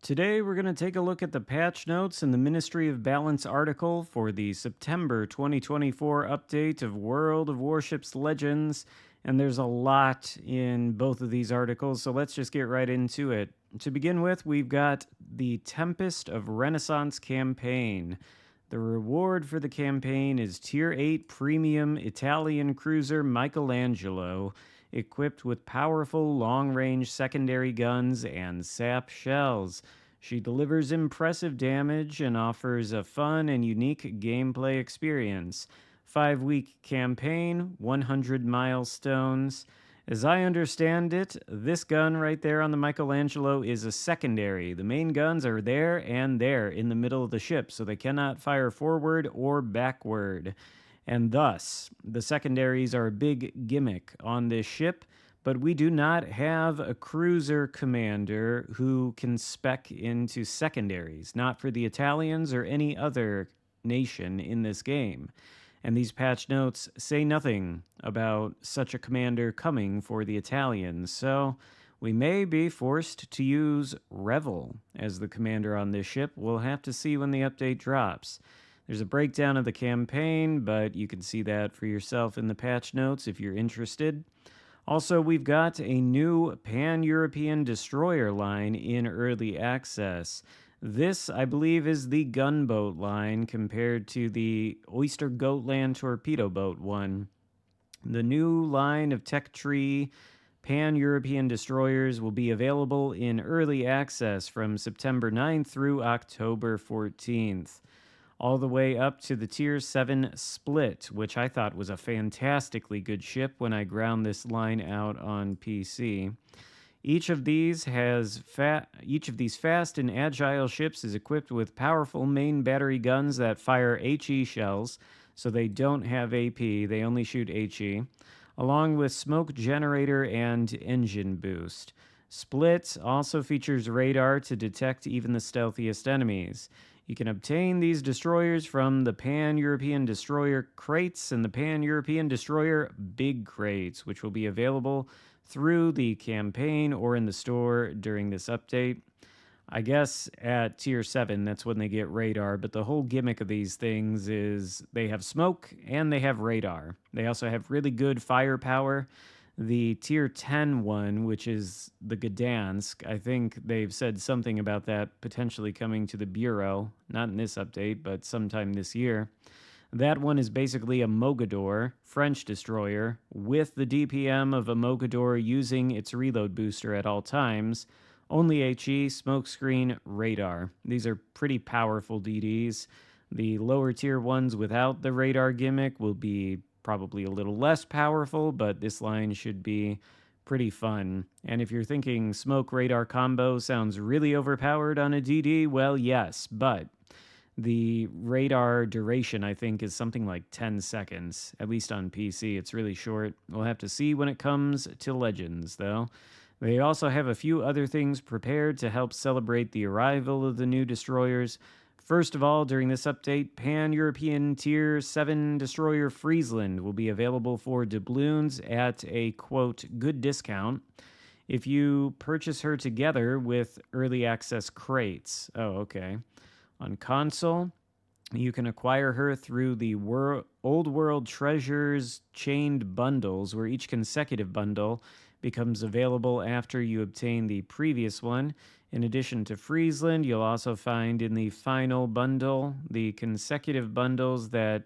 Today, we're going to take a look at the patch notes and the Ministry of Balance article for the September 2024 update of World of Warships Legends. And there's a lot in both of these articles, so let's just get right into it. To begin with, we've got the Tempest of Renaissance campaign. The reward for the campaign is Tier 8 Premium Italian Cruiser Michelangelo, equipped with powerful long-range secondary guns and sap shells. She delivers impressive damage and offers a fun and unique gameplay experience. 5-week campaign, 100 milestones. As I understand it, this gun right there on the Michelangelo is a secondary. The main guns are there and there in the middle of the ship, so they cannot fire forward or backward. And thus, the secondaries are a big gimmick on this ship, but we do not have a cruiser commander who can spec into secondaries, not for the Italians or any other nation in this game. And these patch notes say nothing about such a commander coming for the Italians, so we may be forced to use Revel as the commander on this ship. We'll have to see when the update drops. There's a breakdown of the campaign, but you can see that for yourself in the patch notes if you're interested. Also, we've got a new Pan-European destroyer line in early access. This, I believe, is the gunboat line compared to the Oyster Goatland torpedo boat one. The new line of Tech Tree Pan-European destroyers will be available in early access from September 9th through October 14th. All the way up to the Tier 7 Split, which I thought was a fantastically good ship when I ground this line out on PC. Each of these fast and agile ships is equipped with powerful main battery guns that fire HE shells, so they don't have AP, they only shoot HE, along with smoke generator and engine boost. Split also features radar to detect even the stealthiest enemies. You can obtain these destroyers from the Pan-European Destroyer crates and the Pan-European Destroyer big crates, which will be available through the campaign or in the store during this update. I guess at Tier 7, that's when they get radar, but the whole gimmick of these things is they have smoke and they have radar. They also have really good firepower. The Tier 10 one, which is the Gdansk, I think they've said something about that potentially coming to the Bureau, not in this update, but sometime this year. That one is basically a Mogador, French destroyer, with the DPM of a Mogador using its reload booster at all times. Only HE, smokescreen, radar. These are pretty powerful DDs. The lower tier ones without the radar gimmick will be probably a little less powerful, but this line should be pretty fun. And if you're thinking smoke radar combo sounds really overpowered on a DD, well, yes, but the radar duration, I think, is something like 10 seconds, at least on PC. It's really short. We'll have to see when it comes to Legends, though. They also have a few other things prepared to help celebrate the arrival of the new destroyers. First of all, during this update, Pan-European Tier 7 Destroyer Friesland will be available for doubloons at a, quote, good discount if you purchase her together with early access crates. Oh, okay. On console, you can acquire her through the Old World Treasures chained bundles, where each consecutive bundle becomes available after you obtain the previous one. In addition to Friesland, you'll also find in the final bundle the consecutive bundles that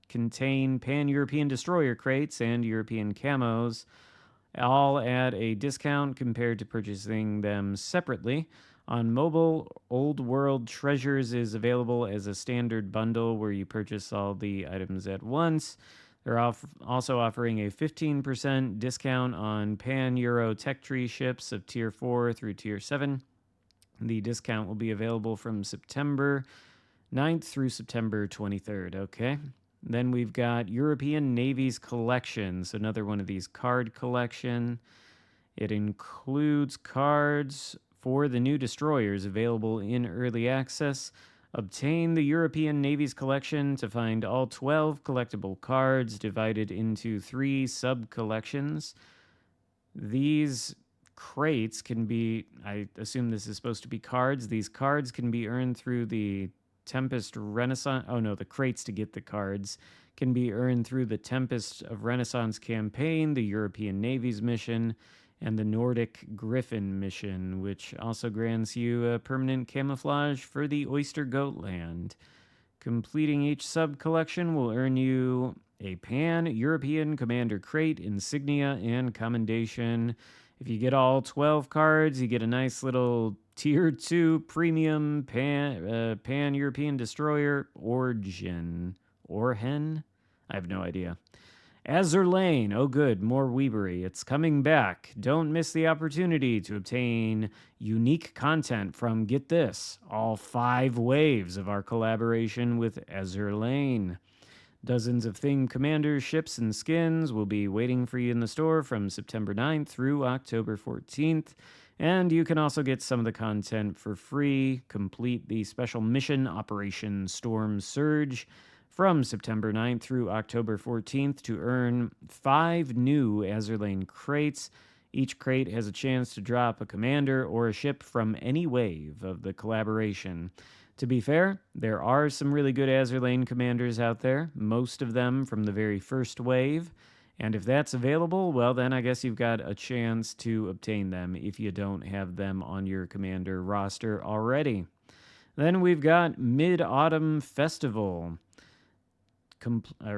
contain Pan-European Destroyer crates and European camos, all at a discount compared to purchasing them separately. On mobile, Old World Treasures is available as a standard bundle where you purchase all the items at once. They're also offering a 15% discount on Pan-Euro Tech Tree ships of Tier 4 through Tier 7. The discount will be available from September 9th through September 23rd, okay? Then we've got European Navies Collection, so another one of these card collection. It includes cards for the new destroyers available in early access. Obtain the European Navies Collection to find all 12 collectible cards divided into 3 sub-collections. These crates can be, I assume this is supposed to be cards. These cards can be earned through the Tempest Renaissance. Oh no, the crates to get the cards can be earned through the Tempest of Renaissance campaign, the European Navy's mission, and the Nordic Griffin mission, which also grants you a permanent camouflage for the Oyster Goat Land. Completing each sub-collection will earn you a Pan-European Commander Crate, Insignia, and Commendation. If you get all 12 cards, you get a nice little Tier 2 Premium Pan-European Destroyer Origin. Orhen? I have no idea. Azur Lane. Oh good, more Weebery. It's coming back. Don't miss the opportunity to obtain unique content from, get this, all 5 waves of our collaboration with Azur Lane. Dozens of themed commanders, ships, and skins will be waiting for you in the store from September 9th through October 14th. And you can also get some of the content for free. Complete the special mission Operation Storm Surge from September 9th through October 14th to earn 5 new Azur Lane crates. Each crate has a chance to drop a commander or a ship from any wave of the collaboration. To be fair, there are some really good Azur Lane commanders out there, most of them from the very first wave. And if that's available, well, then I guess you've got a chance to obtain them if you don't have them on your commander roster already. Then we've got Mid-Autumn Festival.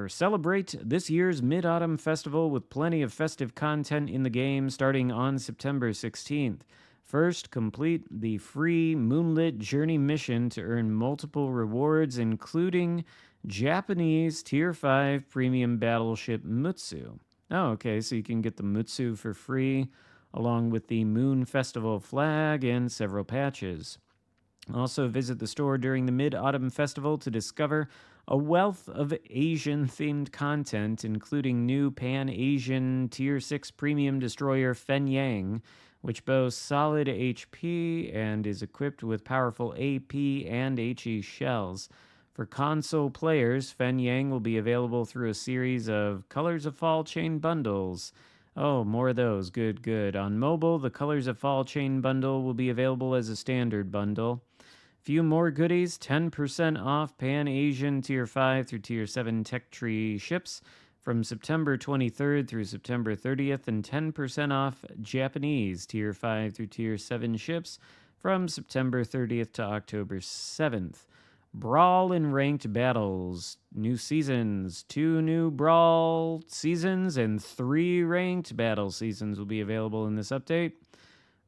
Celebrate this year's Mid-Autumn Festival with plenty of festive content in the game starting on September 16th. First, complete the free Moonlit Journey mission to earn multiple rewards, including Japanese Tier 5 Premium Battleship Mutsu. Oh, okay, so you can get the Mutsu for free, along with the Moon Festival flag and several patches. Also, visit the store during the Mid-Autumn Festival to discover a wealth of Asian-themed content, including new Pan-Asian Tier 6 Premium Destroyer Fen Yang, which boasts solid HP and is equipped with powerful AP and HE shells. For console players, Fen Yang will be available through a series of Colors of Fall chain bundles. Oh, more of those. Good, good. On mobile, the Colors of Fall chain bundle will be available as a standard bundle. Few more goodies, 10% off Pan-Asian Tier 5 through Tier 7 Tech Tree ships from September 23rd through September 30th, and 10% off Japanese Tier 5 through Tier 7 ships from September 30th to October 7th. Brawl and Ranked Battles. New seasons. 2 new Brawl seasons and 3 Ranked Battle seasons will be available in this update.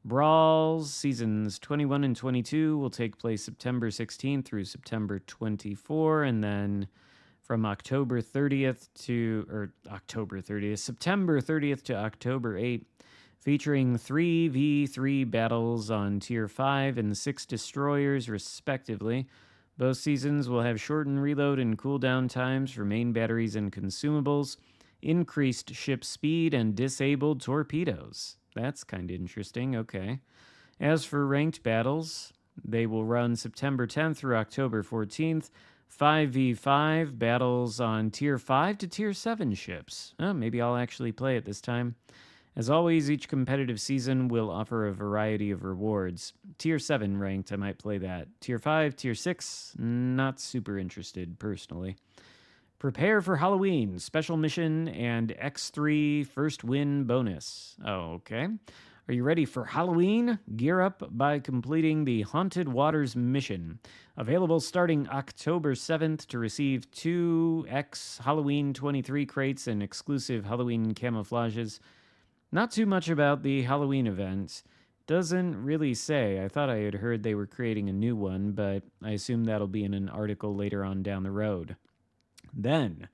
Brawls Seasons 21 and 22 will take place September 16th through September 24, and then from September 30th to October 8th, featuring 3v3 battles on Tier 5 and 6 destroyers, respectively. Both seasons will have shortened reload and cooldown times for main batteries and consumables, increased ship speed, and disabled torpedoes. That's kind of interesting, okay. As for ranked battles, they will run September 10th through October 14th, 5v5 battles on Tier 5 to Tier 7 ships. Oh, maybe I'll actually play it this time. As always, each competitive season will offer a variety of rewards. Tier 7 ranked, I might play that. Tier 5, Tier 6, not super interested, personally. Prepare for Halloween, special mission, and X3 first win bonus. Oh, okay. Are you ready for Halloween? Gear up by completing the Haunted Waters mission. Available starting October 7th to receive 2x Halloween 23 crates and exclusive Halloween camouflages. Not too much about the Halloween event. Doesn't really say. I thought I had heard they were creating a new one, but I assume that'll be in an article later on down the road. Then,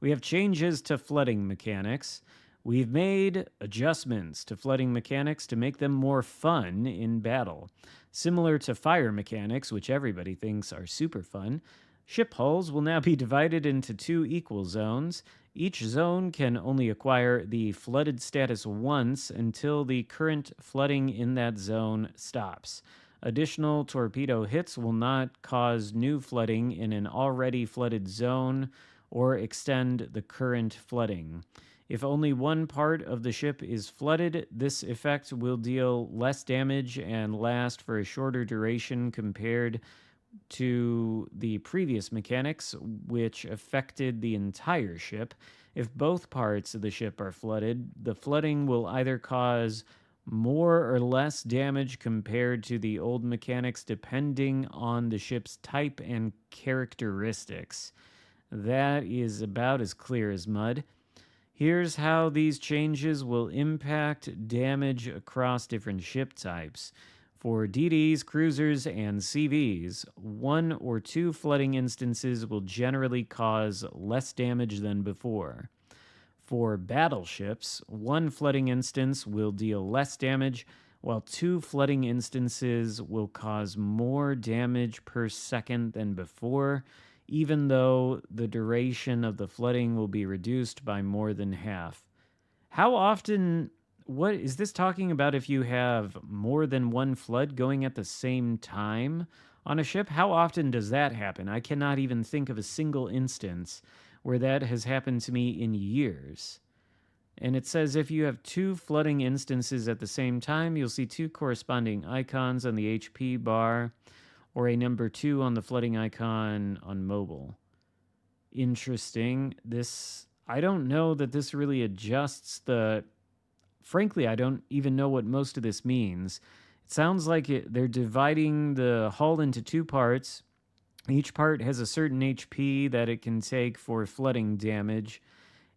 we have changes to flooding mechanics. We've made adjustments to flooding mechanics to make them more fun in battle. Similar to fire mechanics, which everybody thinks are super fun, ship hulls will now be divided into 2 equal zones. Each zone can only acquire the flooded status once until the current flooding in that zone stops. Additional torpedo hits will not cause new flooding in an already flooded zone or extend the current flooding. If only one part of the ship is flooded, this effect will deal less damage and last for a shorter duration compared to the previous mechanics, which affected the entire ship. If both parts of the ship are flooded, the flooding will either cause more or less damage compared to the old mechanics, depending on the ship's type and characteristics. That is about as clear as mud. Here's how these changes will impact damage across different ship types. For DDs, cruisers, and CVs, one or two flooding instances will generally cause less damage than before. For battleships, one flooding instance will deal less damage, while two flooding instances will cause more damage per second than before, even though the duration of the flooding will be reduced by more than half. How often, what is this talking about if you have more than one flood going at the same time on a ship? How often does that happen? I cannot even think of a single instance where that has happened to me in years. And it says if you have two flooding instances at the same time, you'll see two corresponding icons on the HP bar or a number 2 on the flooding icon on mobile. Interesting. I don't know that this really adjusts frankly, I don't even know what most of this means. It sounds like they're dividing the hull into two parts. Each part has a certain HP that it can take for flooding damage.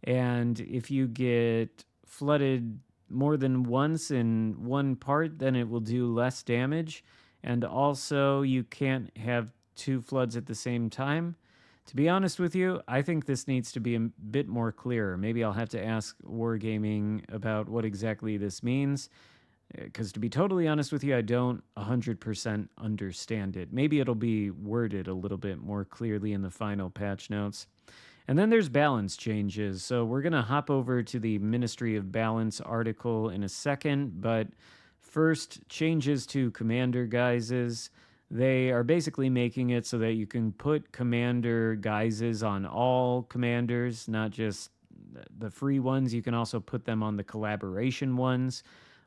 And if you get flooded more than once in one part, then it will do less damage. And also, you can't have two floods at the same time. To be honest with you, I think this needs to be a bit more clear. Maybe I'll have to ask Wargaming about what exactly this means. Because to be totally honest with you, I don't 100% understand it. Maybe it'll be worded a little bit more clearly in the final patch notes. And then there's balance changes. So we're going to hop over to the Ministry of Balance article in a second. But first, changes to commander guises. They are basically making it so that you can put commander guises on all commanders, not just the free ones. You can also put them on the collaboration ones,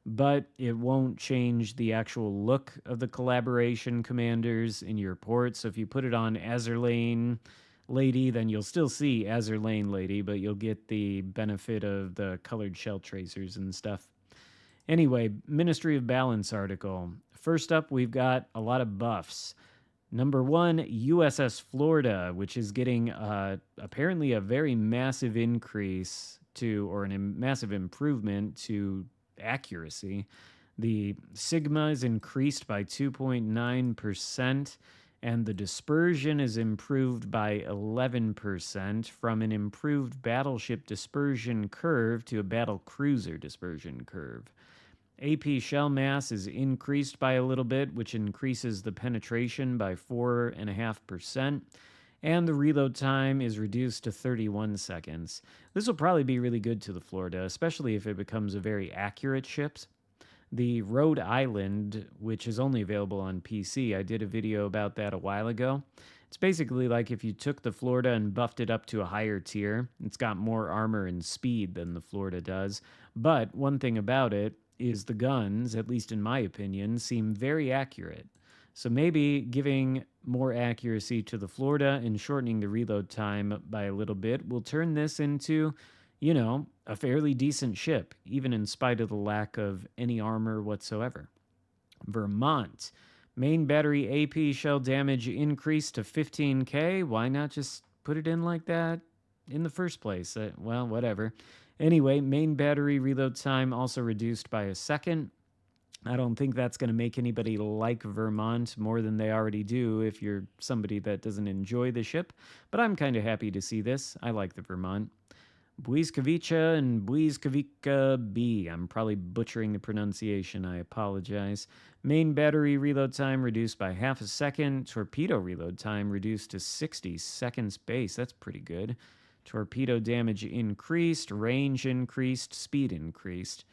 but it won't change the actual look of the collaboration commanders in your port. So if you put it on Azur Lane Lady, then you'll still see Azur Lane Lady, but you'll get the benefit of the colored shell tracers and stuff. Anyway, Ministry of Balance article. First up, we've got a lot of buffs. Number 1, USS Florida, which is getting apparently a very massive increase or a massive improvement to accuracy. The sigma is increased by 2.9%, and the dispersion is improved by 11% from an improved battleship dispersion curve to a battle cruiser dispersion curve. AP shell mass is increased by a little bit, which increases the penetration by 4.5%, and the reload time is reduced to 31 seconds. This will probably be really good to the Florida, especially if it becomes a very accurate ship. The Rhode Island, which is only available on PC, I did a video about that a while ago. It's basically like if you took the Florida and buffed it up to a higher tier. It's got more armor and speed than the Florida does. But one thing about it is the guns, at least in my opinion, seem very accurate. So maybe giving more accuracy to the Florida and shortening the reload time by a little bit will turn this into, a fairly decent ship, even in spite of the lack of any armor whatsoever. Vermont. Main battery AP shell damage increased to 15k. Why not just put it in like that in the first place? Well, whatever. Anyway, main battery reload time also reduced by a second. I don't think that's going to make anybody like Vermont more than they already do if you're somebody that doesn't enjoy the ship, but I'm kind of happy to see this. I like the Vermont. Błyskawica and Błyskawica B. I'm probably butchering the pronunciation. I apologize. Main battery reload time reduced by half a second. Torpedo reload time reduced to 60 seconds base. That's pretty good. Torpedo damage increased, range increased, speed increased.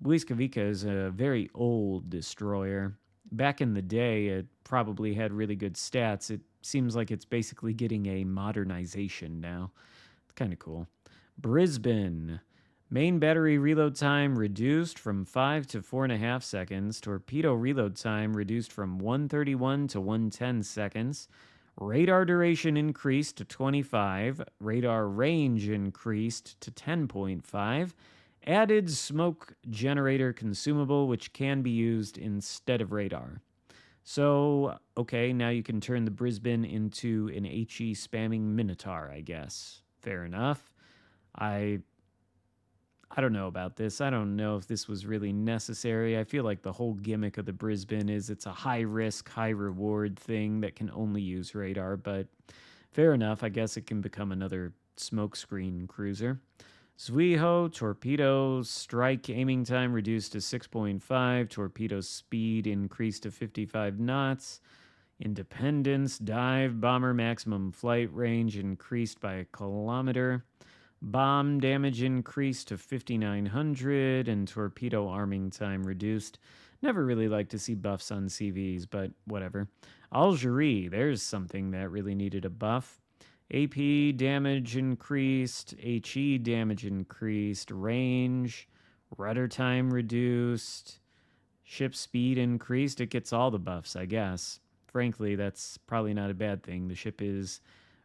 Błyskawica is a very old destroyer. Back in the day, it probably had really good stats. It seems like it's basically getting a modernization now. It's kind of cool. Brisbane. Main battery reload time reduced from 5 to 4.5 seconds. Torpedo reload time reduced from 131 to 110 seconds. Radar duration increased to 25. Radar range increased to 10.5. Added smoke generator consumable, which can be used instead of radar. So, okay, now you can turn the Brisbane into an HE spamming Minotaur, I guess. Fair enough. I don't know about this. I don't know if this was really necessary. I feel like the whole gimmick of the Brisbane is it's a high risk, high reward thing that can only use radar, but fair enough. I guess it can become another smokescreen cruiser. Zuiho, torpedo strike aiming time reduced to 6.5. Torpedo speed increased to 55 knots. Independence, dive, bomber maximum flight range increased by 1 kilometer. Bomb damage increased to 5,900 and torpedo arming time reduced. Never really like to see buffs on CVs, but whatever. Algerie, there's something that really needed a buff. AP damage increased, HE damage increased, range, rudder time reduced, ship speed increased. It gets all the buffs, I guess. Frankly, that's probably not a bad thing. The ship is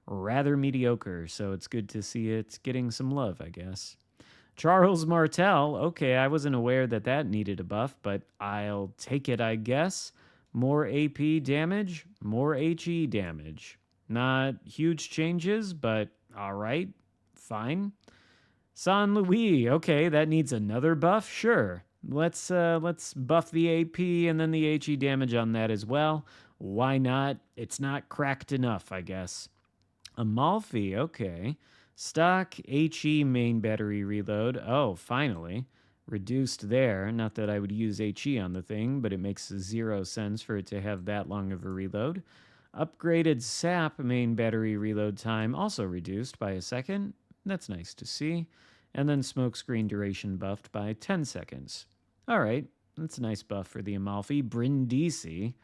rather mediocre, so it's good to see it getting some love, I guess. Charles Martel, okay, I wasn't aware that that needed a buff, but I'll take it, I guess. More AP damage, more HE damage. Not huge changes, but all right, fine. San Luis, okay, that needs another buff, sure. Let's buff the AP and then the HE damage on that as well. Why not? It's not cracked enough, I guess. Amalfi, okay. Stock HE main battery reload. Oh, finally. Reduced there. Not that I would use HE on the thing, but it makes 0 sense for it to have that long of a reload. Upgraded SAP main battery reload time also reduced by 1 second. That's nice to see. And then smokescreen duration buffed by 10 seconds. All right, that's a nice buff for the Amalfi. Brindisi,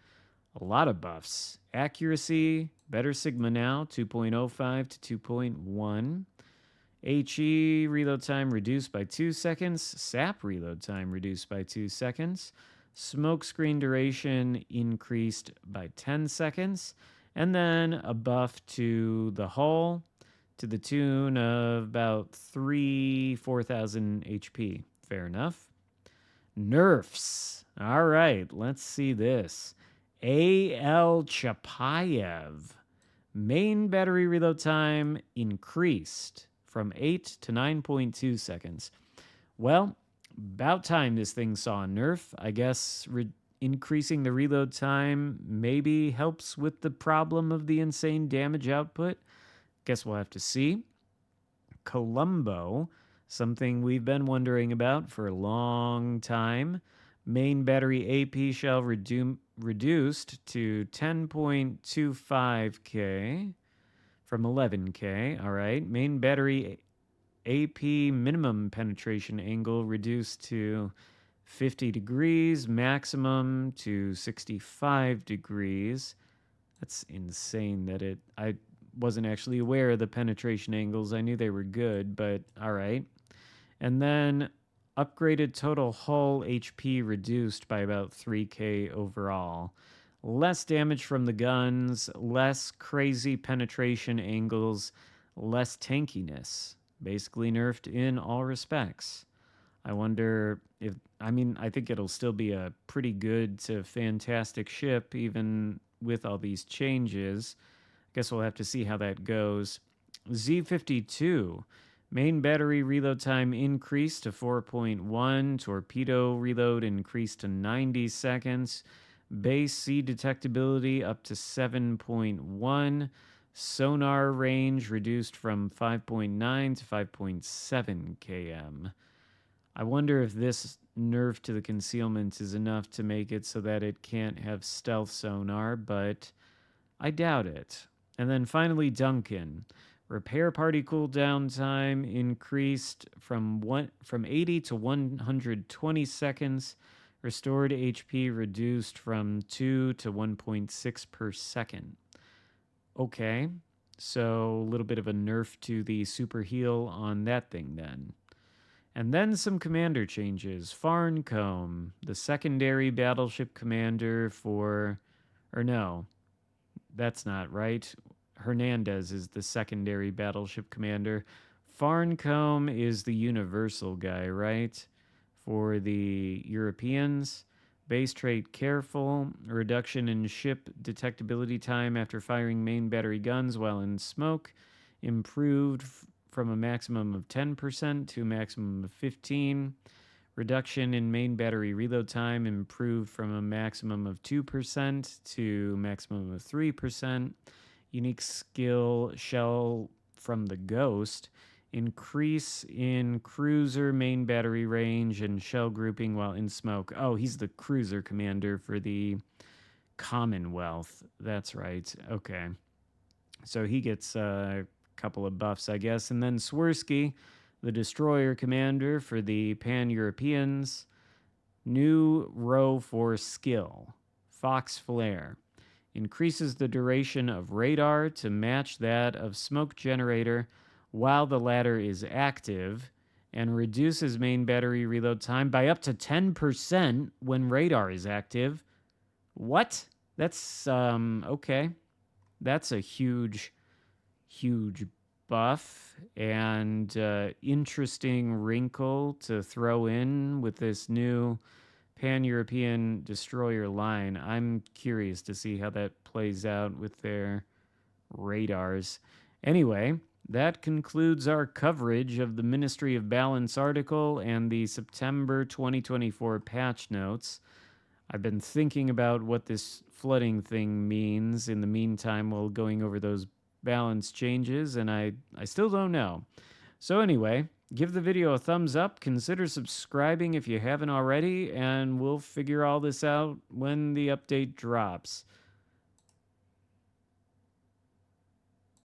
a lot of buffs. Accuracy, better Sigma now, 2.05 to 2.1. HE reload time reduced by 2 seconds. SAP reload time reduced by 2 seconds. Smokescreen duration increased by 10 seconds. And then a buff to the hull to the tune of about 4,000 HP. Fair enough. Nerfs. All right, let's see this. A.L. Chapayev. Main battery reload time increased from 8 to 9.2 seconds. Well, about time this thing saw a nerf. I guess increasing the reload time maybe helps with the problem of the insane damage output. Guess we'll have to see. Colombo, something we've been wondering about for a long time. Main battery AP shell reduced to 10.25K from 11K. All right. Main battery AP minimum penetration angle reduced to 50 degrees, maximum to 65 degrees. That's insane that I wasn't actually aware of the penetration angles. I knew they were good, but all right. And then upgraded total hull HP reduced by about 3K overall. Less damage from the guns, less crazy penetration angles, less tankiness. Basically nerfed in all respects. I wonder if, I think it'll still be a pretty good to fantastic ship, even with all these changes. Guess we'll have to see how that goes. Z52. Main battery reload time increased to 4.1. Torpedo reload increased to 90 seconds. Base sea detectability up to 7.1. Sonar range reduced from 5.9 to 5.7 km. I wonder if this nerf to the concealment is enough to make it so that it can't have stealth sonar, but I doubt it. And then finally, Duncan. Repair party cooldown time increased from 80 to 120 seconds. Restored HP reduced from 2 to 1.6 per second. Okay, so a little bit of a nerf to the super heal on that thing then. And then some commander changes. Farncombe, the secondary battleship commander for. Or no, that's not right. Hernandez is the secondary battleship commander. Farncombe is the universal guy, right? For the Europeans. Base trait careful. Reduction in ship detectability time after firing main battery guns while in smoke. Improved from a maximum of 10% to a maximum of 15. Reduction in main battery reload time improved from a maximum of 2% to a maximum of 3%. Unique skill shell from the Ghost. Increase in cruiser main battery range and shell grouping while in smoke. Oh, he's the cruiser commander for the Commonwealth. That's right. Okay. So he gets a couple of buffs, I guess. And then Swirsky, the destroyer commander for the Pan-Europeans. New row for skill. Fox Flare. Increases the duration of radar to match that of smoke generator while the latter is active, and reduces main battery reload time by up to 10% when radar is active. What? That's, okay. That's a huge buff and interesting wrinkle to throw in with this new Pan-European destroyer line. I'm curious to see how that plays out with their radars. Anyway, that concludes our coverage of the Ministry of Balance article and the September 2024 patch notes. I've been thinking about what this flooding thing means in the meantime while going over those balance changes, and I still don't know. So anyway, give the video a thumbs up, consider subscribing if you haven't already, and we'll figure all this out when the update drops.